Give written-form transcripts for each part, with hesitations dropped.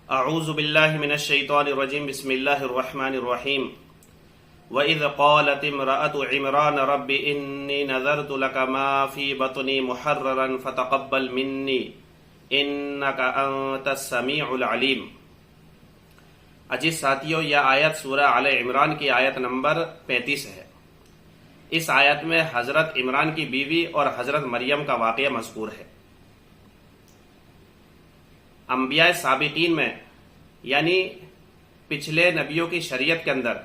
اعوذ باللہ من الشیطان الرجیم بسم اللہ الرحمن الرحیم وَإِذْ قَالَتِ امْرَأَةُ عِمْرَانَ رَبِّ إِنِّي نَذَرْتُ لَكَ مَا فِي بَطْنِي مُحَرَّرًا فَتَقَبَّلْ مِنِّي إِنَّكَ أَنْتَ السَّمِيعُ الْعَلِيمُ۔ عزیز ساتھیو، یہ آیت سورہ آل عمران کی آیت نمبر 35 ہے۔ اس آیت میں حضرت عمران کی بیوی اور حضرت مریم کا واقعہ مذکور ہے۔ انبیاء سابقین میں یعنی پچھلے نبیوں کی شریعت کے اندر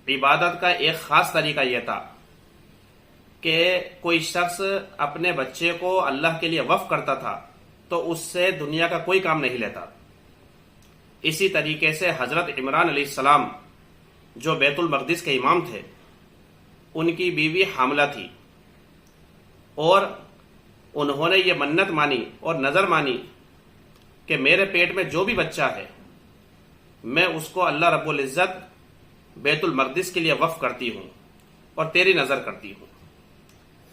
عبادت کا ایک خاص طریقہ یہ تھا کہ کوئی شخص اپنے بچے کو اللہ کے لیے وقف کرتا تھا تو اس سے دنیا کا کوئی کام نہیں لیتا۔ اسی طریقے سے حضرت عمران علیہ السلام جو بیت المقدس کے امام تھے، ان کی بیوی حاملہ تھی اور انہوں نے یہ منت مانی اور نظر مانی کہ میرے پیٹ میں جو بھی بچہ ہے میں اس کو اللہ رب العزت بیت المقدس کے لیے وقف کرتی ہوں اور تیری نظر کرتی ہوں،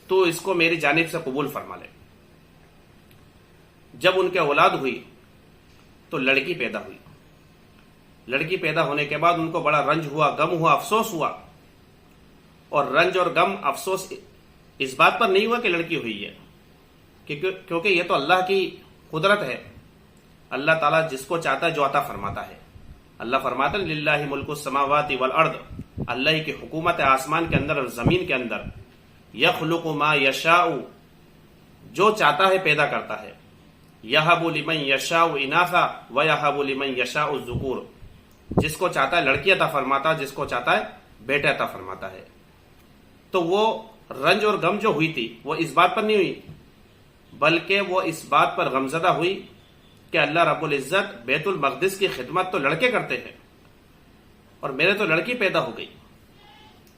تو اس کو میری جانب سے قبول فرما لے۔ جب ان کے اولاد ہوئی تو لڑکی پیدا ہوئی۔ لڑکی پیدا ہونے کے بعد ان کو بڑا رنج ہوا، غم ہوا، افسوس ہوا، اور رنج اور غم افسوس اس بات پر نہیں ہوا کہ لڑکی ہوئی ہے، کیونکہ یہ تو اللہ کی قدرت ہے۔ اللہ تعالیٰ جس کو چاہتا ہے جو عطا فرماتا ہے۔ اللہ فرماتا ہے للہ ملک السماوات والارض، اللہ کی حکومت ہے آسمان کے اندر اور زمین کے اندر۔ یخلق ما یشاء، جو چاہتا ہے پیدا کرتا ہے۔ یہب لمن یشاء اناثا ویہب لمن یشاء الذکور، جس کو چاہتا ہے لڑکی عطا فرماتا ہے، جس کو چاہتا ہے بیٹے عطا فرماتا ہے۔ تو وہ رنج اور غم جو ہوئی تھی وہ اس بات پر نہیں ہوئی، بلکہ وہ اس بات پر غمزدہ ہوئی کہ اللہ رب العزت بیت المقدس کی خدمت تو لڑکے کرتے ہیں اور میرے تو لڑکی پیدا ہو گئی۔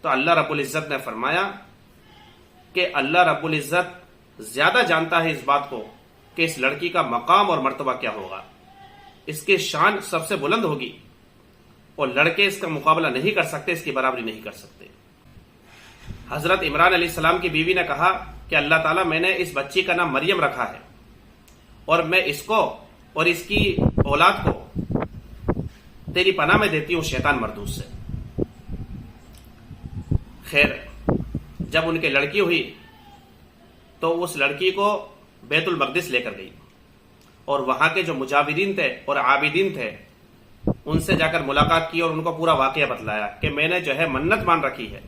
تو اللہ رب العزت نے فرمایا کہ اللہ رب العزت زیادہ جانتا ہے اس بات کو کہ اس لڑکی کا مقام اور مرتبہ کیا ہوگا، اس کی شان سب سے بلند ہوگی اور لڑکے اس کا مقابلہ نہیں کر سکتے، اس کی برابری نہیں کر سکتے۔ حضرت عمران علیہ السلام کی بیوی نے کہا کہ اللہ تعالیٰ میں نے اس بچی کا نام مریم رکھا ہے اور میں اس کو اور اس کی اولاد کو تیری پناہ میں دیتی ہوں شیطان مردود سے۔ خیر، جب ان کی لڑکی ہوئی تو اس لڑکی کو بیت المقدس لے کر گئی اور وہاں کے جو مجاورین تھے اور عابدین تھے ان سے جا کر ملاقات کی اور ان کو پورا واقعہ بتلایا کہ میں نے جو ہے منت مان رکھی ہے،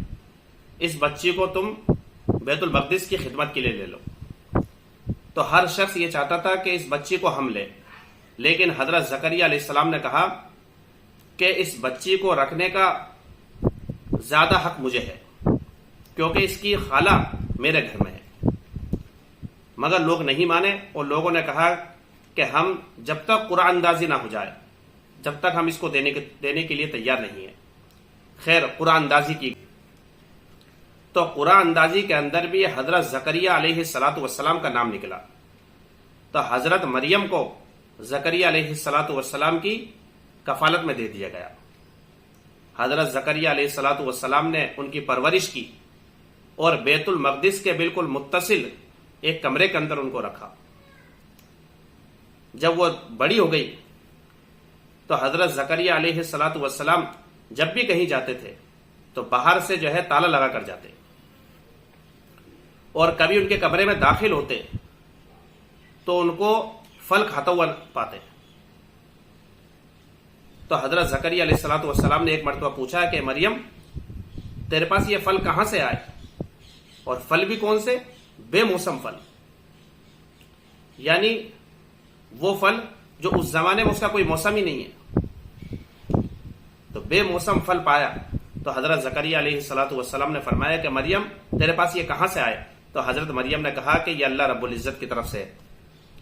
اس بچی کو تم بیت المقدس کی خدمت کے لیے لے لو۔ تو ہر شخص یہ چاہتا تھا کہ اس بچی کو ہم لیں، لیکن حضرت زکریا علیہ السلام نے کہا کہ اس بچی کو رکھنے کا زیادہ حق مجھے ہے کیونکہ اس کی خالہ میرے گھر میں ہے۔ مگر لوگ نہیں مانے اور لوگوں نے کہا کہ ہم جب تک قرآن اندازی نہ ہو جائے جب تک ہم اس کو دینے کے لیے تیار نہیں ہیں۔ خیر، قرآن اندازی کی تو قرآن اندازی کے اندر بھی حضرت زکریا علیہ السلام کا نام نکلا۔ تو حضرت مریم کو زکریا علیہ السلام کی کفالت میں دے دیا گیا۔ حضرت زکریا علیہ السلام نے ان کی پرورش کی اور بیت المقدس کے بالکل متصل ایک کمرے کے اندر ان کو رکھا۔ جب وہ بڑی ہو گئی تو حضرت زکریا علیہ السلام جب بھی کہیں جاتے تھے تو باہر سے جو ہے تالا لگا کر جاتے، اور کبھی ان کے کمرے میں داخل ہوتے تو ان کو پھل کھاتا ہوا پاتے۔ تو حضرت زکریا علیہ السلام نے ایک مرتبہ پوچھا کہ مریم تیرے پاس یہ پھل کہاں سے آئے، اور پھل بھی کون سے؟ بے موسم پھل، یعنی وہ پھل جو اس زمانے میں اس کا کوئی موسم ہی نہیں ہے۔ تو بے موسم پھل پایا تو حضرت زکریا علیہ السلام نے فرمایا کہ مریم تیرے پاس یہ کہاں سے آئے؟ تو حضرت مریم نے کہا کہ یہ اللہ رب العزت کی طرف سے ہے،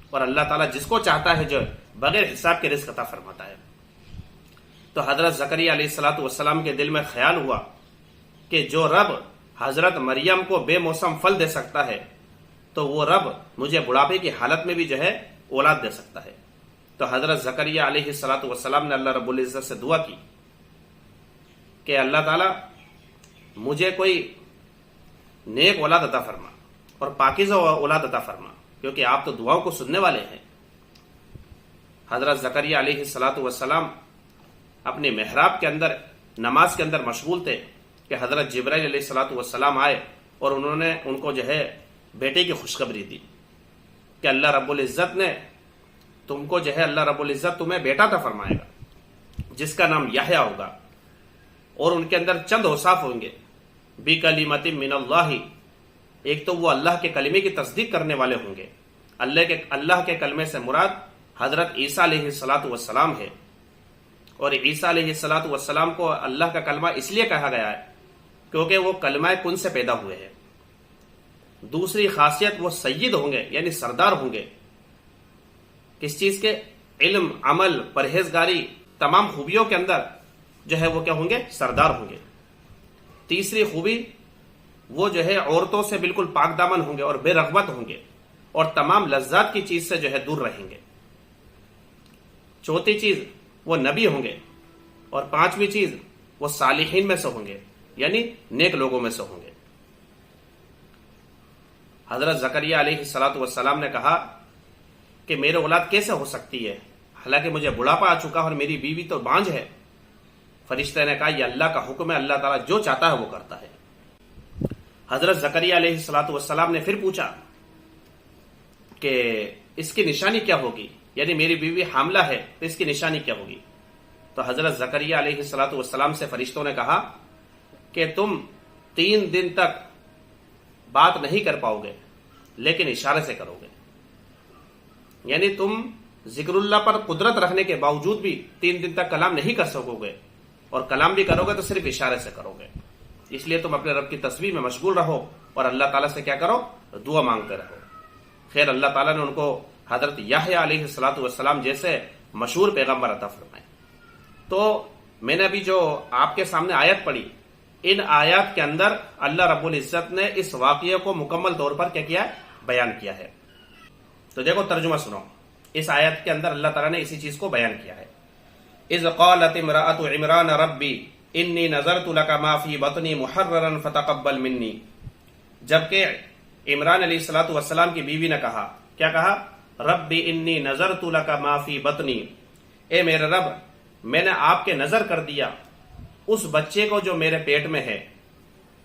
اور اللہ تعالیٰ جس کو چاہتا ہے جو بغیر حساب کے رزق عطا فرماتا ہے۔ تو حضرت زکریا علیہ السلام کے دل میں خیال ہوا کہ جو رب حضرت مریم کو بے موسم پھل دے سکتا ہے تو وہ رب مجھے بڑھاپے کی حالت میں بھی جو ہے اولاد دے سکتا ہے۔ تو حضرت زکریا علیہ السلام نے اللہ رب العزت سے دعا کی کہ اللہ تعالیٰ مجھے کوئی نیک اولاد عطا فرما اور پاکیزہ اولاد عطا فرما، کیونکہ آپ تو دعاؤں کو سننے والے ہیں۔ حضرت زکریا علیہ الصلاۃ والسلام اپنے محراب کے اندر نماز کے اندر مشغول تھے کہ حضرت جبرائیل علیہ الصلاۃ والسلام آئے اور انہوں نے ان کو جو ہے بیٹے کی خوشخبری دی کہ اللہ رب العزت نے تم کو جو ہے اللہ رب العزت تمہیں بیٹا عطا فرمائے گا جس کا نام یحییٰ ہوگا، اور ان کے اندر چند اوصاف ہوں گے، بکلمۃ من اللہ، ایک تو وہ اللہ کے کلمے کی تصدیق کرنے والے ہوں گے، اللہ کے کلمے سے مراد حضرت عیسیٰ علیہ الصلاۃ والسلام ہے، اور عیسیٰ علیہ الصلاۃ والسلام کو اللہ کا کلمہ اس لیے کہا گیا ہے کیونکہ وہ کلمہ کن سے پیدا ہوئے ہیں۔ دوسری خاصیت وہ سید ہوں گے یعنی سردار ہوں گے، کس چیز کے؟ علم، عمل، پرہیزگاری، تمام خوبیوں کے اندر جو ہے وہ کیا ہوں گے؟ سردار ہوں گے۔ تیسری خوبی وہ جو ہے عورتوں سے بالکل پاک دامن ہوں گے اور بے رغبت ہوں گے اور تمام لذات کی چیز سے جو ہے دور رہیں گے۔ چوتھی چیز وہ نبی ہوں گے، اور پانچویں چیز وہ صالحین میں سے ہوں گے یعنی نیک لوگوں میں سے ہوں گے۔ حضرت زکریا علیہ الصلاۃ والسلام نے کہا کہ میرے اولاد کیسے ہو سکتی ہے، حالانکہ مجھے بڑھاپا آ چکا اور میری بیوی تو بانجھ ہے۔ فرشتے نے کہا یہ اللہ کا حکم ہے، اللہ تعالیٰ جو چاہتا ہے وہ کرتا ہے۔ حضرت زکریا علیہ الصلاۃ والسلام نے پھر پوچھا کہ اس کی نشانی کیا ہوگی، یعنی میری بیوی حاملہ ہے تو اس کی نشانی کیا ہوگی؟ تو حضرت زکریا علیہ الصلاۃ والسلام سے فرشتوں نے کہا کہ تم 3 دن تک بات نہیں کر پاؤ گے لیکن اشارے سے کرو گے، یعنی تم ذکر اللہ پر قدرت رکھنے کے باوجود بھی 3 دن تک کلام نہیں کر سکو گے، اور کلام بھی کرو گے تو صرف اشارے سے کرو گے۔ اس لیے تم اپنے رب کی تسبیح میں مشغول رہو اور اللہ تعالیٰ سے کیا کرو؟ دعا مانگتے رہو۔ خیر اللہ تعالیٰ نے ان کو حضرت یحییٰ علیہ الصلاۃ والسلام جیسے مشہور پیغمبر عطا فرمائے۔ تو میں نے ابھی جو آپ کے سامنے آیت پڑھی، ان آیات کے اندر اللہ رب العزت نے اس واقعے کو مکمل طور پر کیا کیا ہے؟ بیان کیا ہے۔ تو دیکھو ترجمہ سنو، اس آیت کے اندر اللہ تعالیٰ نے اسی چیز کو بیان کیا ہے۔ اذ قالت امرأۃ عمران ربی انی نذرت لک ما فی بطنی محررا فتقبل منی، جبکہ عمران علیہ الصلاۃ والسلام کی بیوی نے کہا، کیا کہا؟ ربی انی نذرت لک ما فی بطنی، اے میرے رب میں نے آپ کے نظر کر دیا اس بچے کو جو میرے پیٹ میں ہے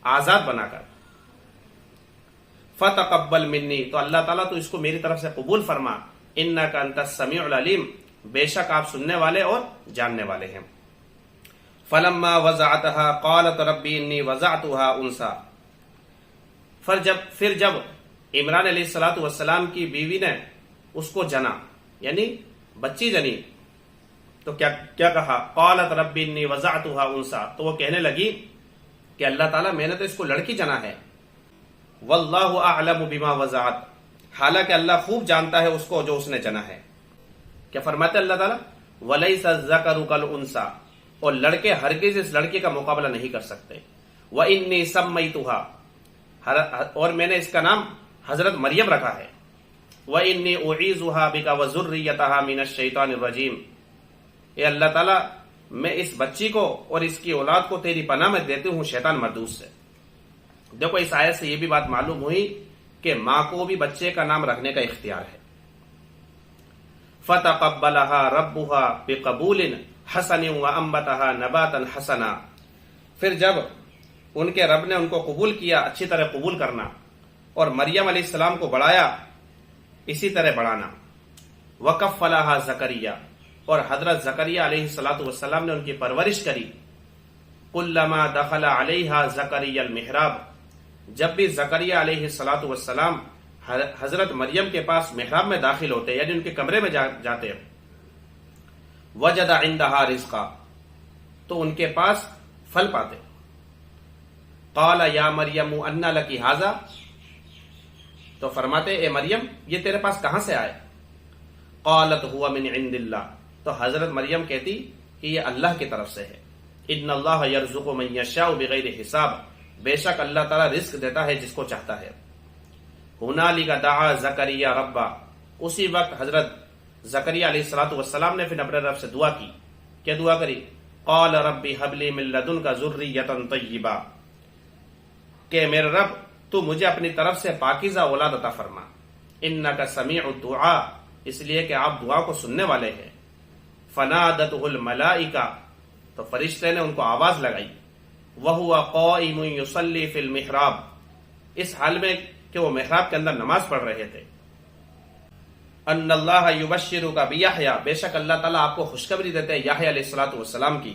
آزاد بنا کر، فتقبل منی، تو اللہ تعالیٰ تو اس کو میری طرف سے قبول فرما، انک انت السمیع العلیم، بے شک آپ سننے والے اور جاننے والے ہیں۔ فلما وضعتها قالت ربی انی وضعتها انثی، پھر جب عمران علیہ الصلاۃ والسلام کی بیوی نے اس کو جنا یعنی بچی جنی تو کیا کہا؟ قالت ربی انی وضعتها انثی، تو وہ کہنے لگی کہ اللہ تعالیٰ میں نے تو اس کو لڑکی جنا ہے، واللہ اعلم بما وضعت، حالانکہ اللہ خوب جانتا ہے اس کو جو اس نے جنا ہے۔ کیا فرماتے اللہ تعالیٰ؟ وَلَيْسَ الذَّكَرُ كَالْأُنثىٰ، اور لڑکے ہرگز اس لڑکی کا مقابلہ نہیں کر سکتے۔ وَإِنِّي سَمَّيْتُهَا، اور میں نے اس کا نام حضرت مریم رکھا ہے۔ وَإِنِّي أُعِيذُهَا بِكَ وَذُرِّيَّتَهَا مِنَ الشَّيْطَانِ الرَّجِيمِ، اے اللہ تعالیٰ میں اس بچی کو اور اس کی اولاد کو تیری پناہ میں دیتی ہوں شیطان مردود سے۔ دیکھو اس آیت سے یہ بھی بات معلوم ہوئی کہ ماں کو بھی بچے کا نام رکھنے کا اختیار ہے۔ فَتَقَبَّلَهَا رَبُّهَا بِقَبُولٍ حَسَنٍ وَأَنبَتَهَا نَبَاتًا حَسَنًا، پھر جب ان کے رب نے ان کو قبول کیا، اچھی طرح قبول کرنا، اور مریم علیہ السلام کو بڑھایا اسی طرح بڑھانا۔ وَكَفَّلَهَا زَكَرِيَّا، اور حضرت زکریا علیہ الصلاۃ والسلام نے ان کی پرورش کری۔ كُلَّمَا دَخَلَ عَلَيْهَا زَكَرِيَّا الْمِحْرَابَ، جب بھی زکریا علیہ الصلاۃ والسلام حضرت مریم کے پاس محراب میں داخل ہوتے یعنی ان کے کمرے میں جاتے، وجد عندها رزقا، تو ان کے پاس پھل پاتے۔ قال یا مریم انا لکی ھذا، تو فرماتے اے مریم یہ تیرے پاس کہاں سے آئے؟ قالت هو من عند اللہ، تو حضرت مریم کہتی کہ یہ اللہ کی طرف سے ہے۔ ان اللہ یرزق من یشاء بغیر حساب، بے شک اللہ تعالیٰ رزق دیتا ہے جس کو چاہتا ہے۔ ہنالک دعا زکریا ربا، اسی وقت حضرت زکریا علیہ الصلاۃ والسلام نے پھر اپنے رب سے دعا کی۔ کیا دعا کری؟ قال ربی هب لی من لدنک ذریۃ طیبہ، کہ میرے رب تو مجھے اپنی طرف سے پاکیزہ اولاد عطا فرما۔ انک سمیع الدعاء، اس لیے کہ آپ دعا کو سننے والے ہیں۔ فنادتہ الملائکہ، تو فرشتے نے ان کو آواز لگائی، وہو قائم یصلی فی المحراب، اس حال میں کہ وہ محراب کے اندر نماز پڑھ رہے تھے، ان اللہ یبشرک بیحییٰ، بے شک اللہ تعالیٰ آپ کو خوشخبری دیتے ہیں یحییٰ علیہ الصلوۃ والسلام کی،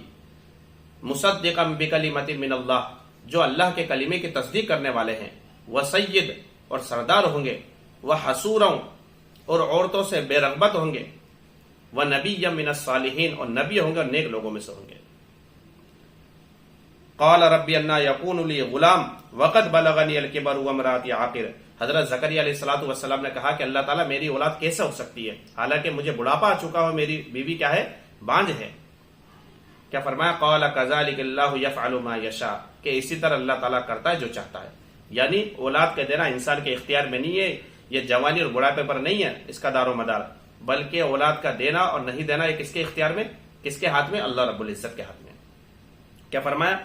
مصدقا بکلمۃ من اللہ، جو اللہ کے کلمے کی تصدیق کرنے والے ہیں، وسید، اور سردار ہوں گے، وحصورا، اور عورتوں سے بے رغبت ہوں گے، ونبی من الصالحین، اور نبی ہوں گے اور نیک لوگوں میں سے ہوں گے۔ قال ربی انا یکون لی غلام وقد بلغنی الکبر وامرأتی عاقر، حضرت زکریا علیہ الصلوۃ والسلام نے کہا کہ اللہ تعالیٰ میری اولاد کیسے ہو سکتی ہے، حالانکہ مجھے بڑھاپا آ چکا ہو، میری بیوی کیا ہے، بانجھ ہے۔ کیا فرمایا، قال کذلک اللہ یفعل ما یشاء، کہ اسی طرح اللہ تعالیٰ کرتا ہے جو چاہتا ہے، یعنی اولاد کے دینا انسان کے اختیار میں نہیں ہے، یہ جوانی اور بڑھاپے پر نہیں ہے اس کا دار و مدار، بلکہ اولاد کا دینا اور نہیں دینا یہ کس کے اختیار میں، کس کے ہاتھ میں، اللہ رب العزت کے ہاتھ میں۔ کیا فرمایا،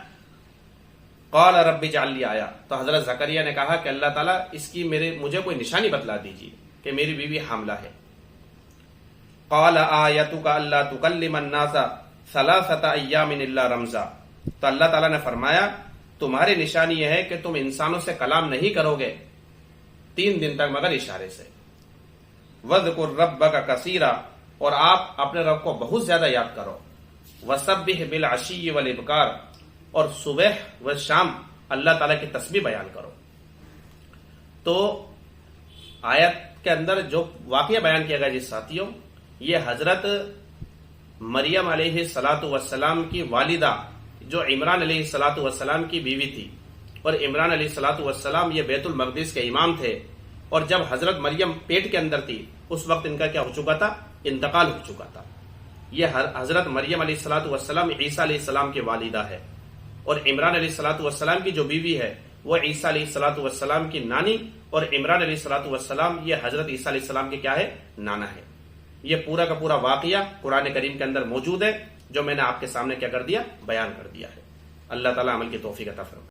قال رب اجعل لی آیہ، تو حضرت زکریا نے کہا کہ اللہ تعالیٰ اس کی مجھے کوئی نشانی بتلا دیجیے کہ میری بیوی حاملہ ہے۔ قال آیتک الا تکلم الناس ثلاثۃ ایام الا رمزا، تو اللہ تعالیٰ نے فرمایا تمہاری نشانی یہ ہے کہ تم انسانوں سے کلام نہیں کرو گے 3 دن تک مگر اشارے سے۔ وَاذْكُرْ رَبَّكَ كَثِيرًا، اور آپ اپنے رب کو بہت زیادہ یاد کرو۔ وَسَبِّحْ بِالْعَشِيِّ وَالْإِبْكَارِ، اور صبح و شام اللہ تعالیٰ کی تسبیح بیان کرو۔ تو آیت کے اندر جو واقعہ بیان کیا گیا جی ساتھیوں، یہ حضرت مریم علیہ الصلاۃ والسلام کی والدہ جو عمران علیہ الصلاۃ والسلام کی بیوی تھی، اور عمران علیہ الصلاۃ والسلام یہ بیت المقدس کے امام تھے، اور جب حضرت مریم پیٹ کے اندر تھی اس وقت ان کا کیا ہو چکا تھا، انتقال ہو چکا تھا۔ یہ حضرت مریم علیہ الصلاۃ والسلام عیسیٰ علیہ السلام کی والدہ ہے، اور عمران علیہ الصلاۃ والسلام کی جو بیوی ہے وہ عیسیٰ علیہ الصلاۃ والسلام کی نانی، اور عمران علیہ الصلاۃ والسلام یہ حضرت عیسیٰ علیہ السلام کے کیا ہے، نانا ہے۔ یہ پورا کا پورا واقعہ قرآن کریم کے اندر موجود ہے، جو میں نے آپ کے سامنے کیا کر دیا، بیان کر دیا ہے۔ اللہ تعالیٰ عمل کی توفیق عطا فرمائے۔